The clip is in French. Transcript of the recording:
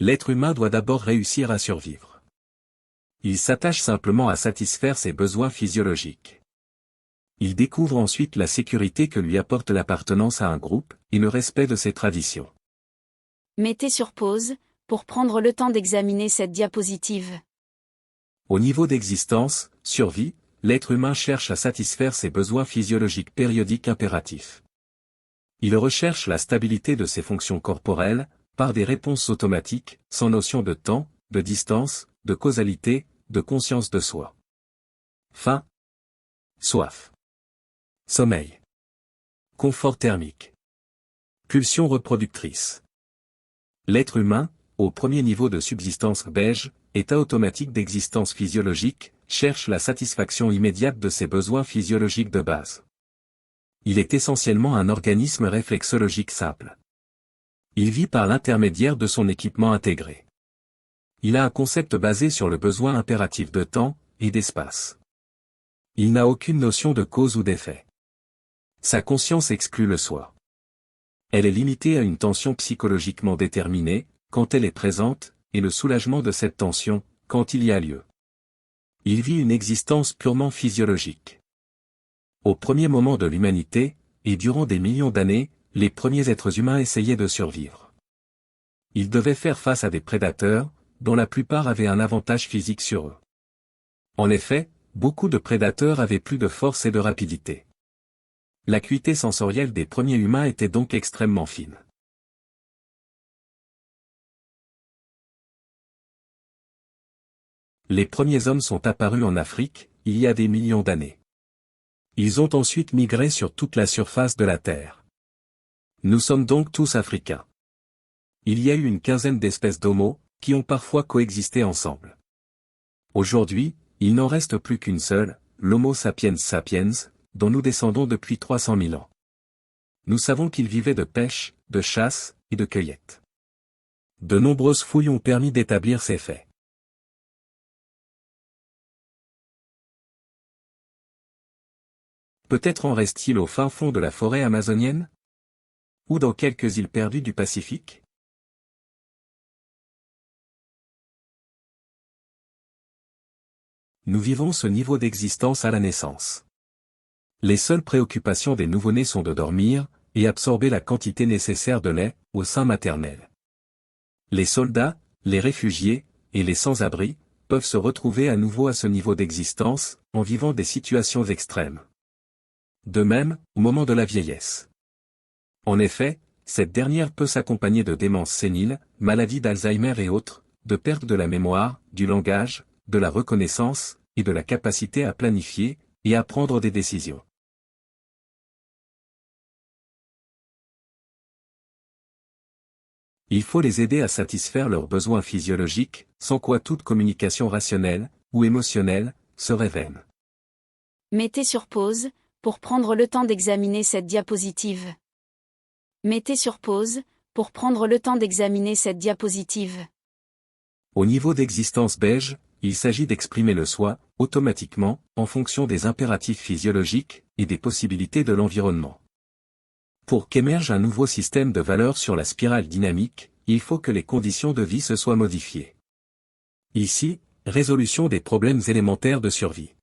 L'être humain doit d'abord réussir à survivre. Il s'attache simplement à satisfaire ses besoins physiologiques. Il découvre ensuite la sécurité que lui apporte l'appartenance à un groupe, et le respect de ses traditions. Mettez sur pause, pour prendre le temps d'examiner cette diapositive. Au niveau d'existence, survie, l'être humain cherche à satisfaire ses besoins physiologiques périodiques impératifs. Il recherche la stabilité de ses fonctions corporelles, par des réponses automatiques, sans notion de temps, de distance, de causalité, de conscience de soi. Faim. Soif. Sommeil. Confort thermique. Pulsion reproductrice. L'être humain, au premier niveau de subsistance beige, état automatique d'existence physiologique, cherche la satisfaction immédiate de ses besoins physiologiques de base. Il est essentiellement un organisme réflexologique simple. Il vit par l'intermédiaire de son équipement intégré. Il a un concept basé sur le besoin impératif de temps et d'espace. Il n'a aucune notion de cause ou d'effet. Sa conscience exclut le soi. Elle est limitée à une tension psychologiquement déterminée, quand elle est présente, et le soulagement de cette tension, quand il y a lieu. Il vit une existence purement physiologique. Au premier moment de l'humanité, et durant des millions d'années, les premiers êtres humains essayaient de survivre. Ils devaient faire face à des prédateurs, dont la plupart avaient un avantage physique sur eux. En effet, beaucoup de prédateurs avaient plus de force et de rapidité. L'acuité sensorielle des premiers humains était donc extrêmement fine. Les premiers hommes sont apparus en Afrique, il y a des millions d'années. Ils ont ensuite migré sur toute la surface de la Terre. Nous sommes donc tous africains. Il y a eu une quinzaine d'espèces d'Homo, qui ont parfois coexisté ensemble. Aujourd'hui, il n'en reste plus qu'une seule, l'Homo sapiens sapiens, dont nous descendons depuis 300 000 ans. Nous savons qu'il vivait de pêche, de chasse, et de cueillette. De nombreuses fouilles ont permis d'établir ces faits. Peut-être en reste-t-il au fin fond de la forêt amazonienne? Ou dans quelques îles perdues du Pacifique? Nous vivons ce niveau d'existence à la naissance. Les seules préoccupations des nouveau-nés sont de dormir, et absorber la quantité nécessaire de lait, au sein maternel. Les soldats, les réfugiés, et les sans-abri, peuvent se retrouver à nouveau à ce niveau d'existence, en vivant des situations extrêmes. De même, au moment de la vieillesse. En effet, cette dernière peut s'accompagner de démence sénile, maladie d'Alzheimer et autres, de perte de la mémoire, du langage, de la reconnaissance, et de la capacité à planifier, et à prendre des décisions. Il faut les aider à satisfaire leurs besoins physiologiques, sans quoi toute communication rationnelle, ou émotionnelle, serait vaine. Mettez sur pause, pour prendre le temps d'examiner cette diapositive. Mettez sur pause, pour prendre le temps d'examiner cette diapositive. Au niveau d'existence beige, il s'agit d'exprimer le soi, automatiquement, en fonction des impératifs physiologiques, et des possibilités de l'environnement. Pour qu'émerge un nouveau système de valeurs sur la spirale dynamique, il faut que les conditions de vie se soient modifiées. Ici, résolution des problèmes élémentaires de survie.